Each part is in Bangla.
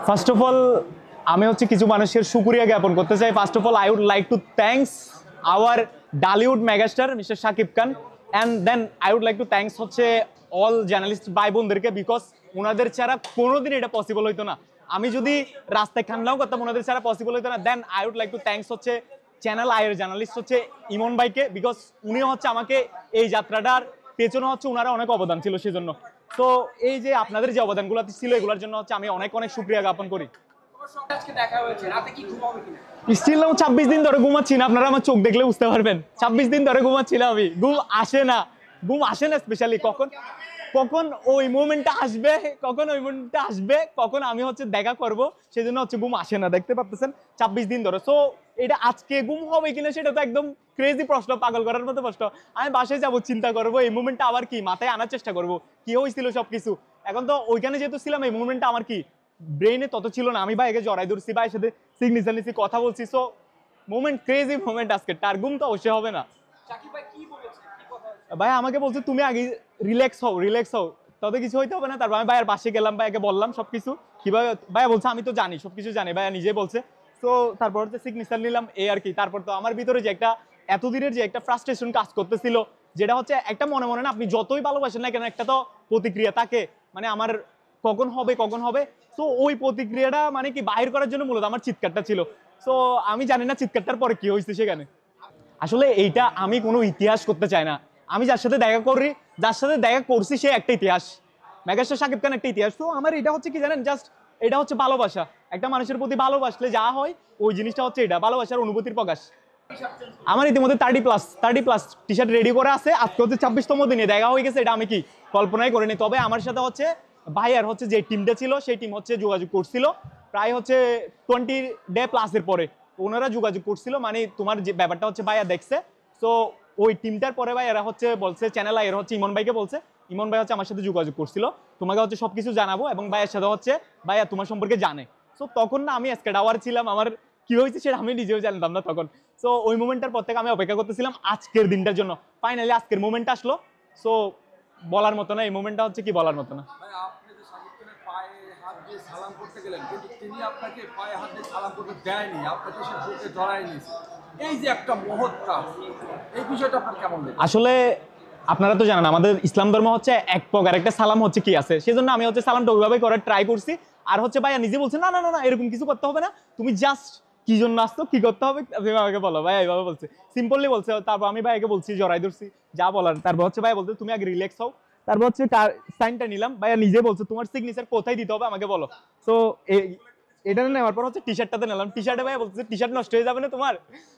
ফার্স্ট অফ অল আমি হচ্ছে কিছু মানুষের শুকরিয়া জ্ঞাপন করতে চাই। First of all I would like to thanks our Dhallywood megastar mister Shakib Khan, and then I would like to thanks হচ্ছে অল জার্নালিস্ট ভাই বোনদেরকে, বিকজ ওনাদের ছাড়া কোনোদিন এটা পসিবল হইতো না। আমি যদি রাস্তায় খান্নাও করতাম ওনাদের ছাড়া পসিবল হইতো না। Then I would like to thanks হচ্ছে চ্যানেল আইয়ের জার্নালিস্ট হচ্ছে ইমন ভাইকে, বিকজ উনিও হচ্ছে আমাকে এই যাত্রাটার পেছনে হচ্ছে ওনারা অনেক অবদান ছিল সেজন্য। তো এই যে আপনাদের যে অবদানগুলো ছিল এগুলোর জন্য হচ্ছে আমি অনেক অনেক শুকরিয়া জ্ঞাপন করি। স্টিল 26 দিন ধরে ঘুমাচ্ছি না, আপনারা আমার চোখ দেখলে বুঝতে পারবেন। 26 দিন ধরে ঘুমাচ্ছি না, আমি ঘুম আসে না, স্পেশালি কখন কখন ওই মোমেন্টটা আসবে, কখন আমি হচ্ছে দেখা করব, সেজন্য হচ্ছে ঘুম আসে না, দেখতে পাচ্ছেন 26 দিন ধরে। সো এটা আজকে ঘুম হবে কিনা সেটা তো একদম ক্রেজি প্রশ্ন, পাগল করার মতো প্রশ্ন। আমি বাসায় যাবো, চিন্তা করবো এই মুভমেন্টটা আবার কি মাথায় আনার চেষ্টা করবো, কি হয়েছিল সবকিছু। এখন তো ওইখানে যেহেতু ছিলাম, এই মুভমেন্টটা আমার কি ব্রেইনে তত ছিল না। আমি ভাইকে জড়াই ধরছি, ভাইয়ের সাথে সিগনেচার নিছি, কথা বলছি। সো মোমেন্ট, ক্রেজি মোমেন্ট আজকে, তার ঘুম তো অবশ্যই হবে না। ভাই আমাকে বলছে তুমি আগে রিল্যাক্স হও, তবে কিছু হইতে হবে না। তারপর আমি ভাইয়ের পাশে গেলাম, ভাইকে বললাম সবকিছু কিভাবে। ভাইয়া বলছে আমি তো জানি সবকিছু জানি, ভাইয়া নিজেই বলছে। তো তারপর হচ্ছে সিগনেচার নিলাম, এই আর কি। তারপর তো আমার ভিতরে যে একটা এতদিনের যে একটা ফ্রাস্ট্রেশন কাজ করতেছিল, যেটা হচ্ছে একটা মনে মনে না, আপনি যতই ভালোবাসেন না কেন, একটা তো প্রতিক্রিয়া থাকে, মানে আমার কখন হবে। তো ওই প্রতিক্রিয়াটা মানে কি বাহির করার জন্য মূলত আমার চিৎকারটা ছিল। তো আমি জানি না চিৎকারটার পরে কি হয়েছে সেখানে। আসলে এইটা আমি কোনো ইতিহাস করতে চাই না। আমি যার সাথে দেখা করছি সে একটা ইতিহাস, মেগাস্টার শাকিব খান একটা ইতিহাস। তো আমার এটা হচ্ছে কি জানেন, জাস্ট এটা হচ্ছে ভালোবাসা। একটা মানুষের প্রতি ভালোবাসলে যা হয় ওই জিনিসটা হচ্ছে এটা ভালোবাসার অনুভূতির প্রকাশ। আমার ইতিমধ্যে 30+ টি শার্ট রেডি করে আছে। আজকে হচ্ছে 26তম দিনে দেখা হয়ে গেছে, এটা আমি কি কল্পনাই করিনি। তবে আমার সাথে হচ্ছে ভাইয়ার হচ্ছে যে টিমটা ছিল সেই টিম হচ্ছে যোগাযোগ করছিল প্রায় হচ্ছে 20 ডে প্লাসের পরে। ওনারা যোগাযোগ করছিল, মানে তোমার যে ব্যাপারটা হচ্ছে ভাইয়া দেখছে। তো ওই টিমটার পরে ভাই এরা হচ্ছে বলছে, চ্যানেল আই এর হচ্ছে ইমন ভাইকে বলছে, ইমন ভাই হচ্ছে আমার সাথে যোগাযোগ করছিল, তোমাকে হচ্ছে সবকিছু জানাবো, এবং ভাইয়ের সাথে হচ্ছে ভাইয়া তোমার সম্পর্কে জানে। সো তখন না আমি আজকে ডাওয়ার ছিলাম, আমার কি হয়েছে সেটা আমি নিজেও জানতাম না তখন। সো ওই মোমেন্টটার পর থেকে আমি অপেক্ষা করতেছিলাম আজকের দিনটার জন্য। ফাইনালি আজকের মোমেন্ট আসলো। সো বলার মতো না, এই মোমেন্টটা হচ্ছে কি বলার মতো না। সালাম করতে গেলেন, কিন্তু তিনি আপনাকে পায়ে হাত দিয়ে সালাম করতে দেয়নি, আপনাকে সে বুকে জড়ায়নি। এই যে একটা মহৎ কাজ, এই বিষয়টা আপনার কেমন লাগে? আসলে আপনারা তো জানেন আমাদের ইসলাম ধর্ম হচ্ছে এক প্রকার একটা সালাম হচ্ছে কি আছে, সেজন্য আমি হচ্ছে সালামটা ওইভাবে করার ট্রাই করছি। আর হচ্ছে ভাইয়া নিজে বলছে না না না না এরকম কিছু করতে হবে না, তুমি জাস্ট কি জন্য আসতো, কি করতে হবে তুমি আমাকে বলো। ভাইয়া এইভাবে বলছে, সিম্পলি বলছে। তারপর আমি ভাইয়াকে বলছি, জড়াই ধরছি যা বলার। তারপর হচ্ছে ভাইয়া বলছে তুমি আগে রিল্যাক্স হও। তারপর হচ্ছে সাইনটা নিলাম, ভাইয়া নিজে বলছে তোমার সিগনেচার কোথায় দিতে হবে আমাকে বলো। তো এটা নেওয়ার পর হচ্ছে টি শার্টটাতে নিলাম। টি শার্টে ভাইয়া বলছে টি শার্ট নষ্ট হয়ে যাবে না তোমার।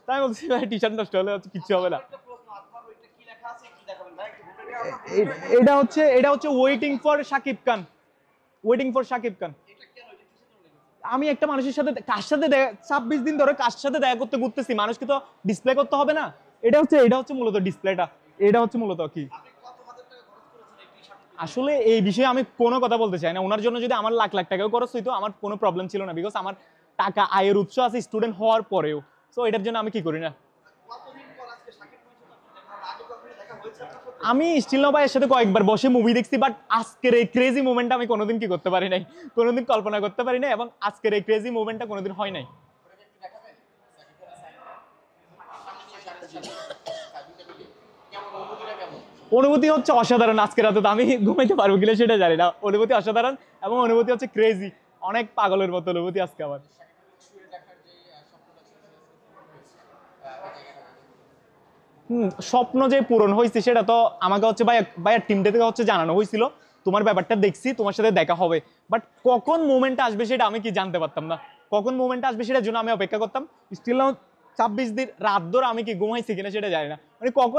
তাই আমি বলছি ভাই টি শার্ট নষ্ট হলে হচ্ছে কিচ্ছু হবে না। এটা হচ্ছে ওয়েটিং ফর শাকিব খান। আমি একটা মানুষের সাথে কার সাথে 26 দিন ধরে কার সাথে দেখা করতে ঘুরতেছি, মানুষকে তো ডিসপ্লে করতে হবে না। এটা হচ্ছে মূলত ডিসপ্লেটা, এটা হচ্ছে মূলত কি। আসলে এই বিষয়ে আমি কোনো কথা বলতে চাই না। ওনার জন্য যদি আমার লাখ লাখ টাকাও খরচ হইতো আমার কোনো প্রবলেম ছিল না, বিকজ আমার টাকা আয়ের উৎস আছে স্টুডেন্ট হওয়ার পরেও। সো এটার জন্য আমি কি করি না। আমি স্টিল না ভাইয়ের সাথে কয়েকবার বসে মুভি দেখছি, বাট আজকের এই ক্রেজি মোমেন্টটা আমি কোনোদিন কি করতে পারি নাই, কোনোদিন কল্পনা করতে পারি নাই, এবং আজকের এই ক্রেজি মোমেন্টটা কোনোদিন হয় নাই। অনুভূতি হচ্ছে অসাধারণ। আজকে রাতে তো আমি ঘুমাইতে পারবো কিনা সেটা জানি না। অনুভূতি অসাধারণ, এবং অনুভূতি হচ্ছে ক্রেজি, অনেক পাগলের মতো অনুভূতি আজকে আমার। স্বপ্ন যে পূরণ হয়েছে সেটা তো আমাকে হচ্ছে ভাইয়ার টিমটা থেকে হচ্ছে জানানো হয়েছিল, তোমার ব্যাপারটা দেখছি, তোমার সাথে দেখা হবে। বাট কখন মোমেন্টটা আসবে সেটা আমি কি জানতে পারতাম না। কখন মোমেন্টটা আসবে সেটার জন্য আমি অপেক্ষা করতাম। স্টিল 26 দিন রাত ধরে আমি কি ঘুমাইছি কিনা সেটা জানি না, মানে কখন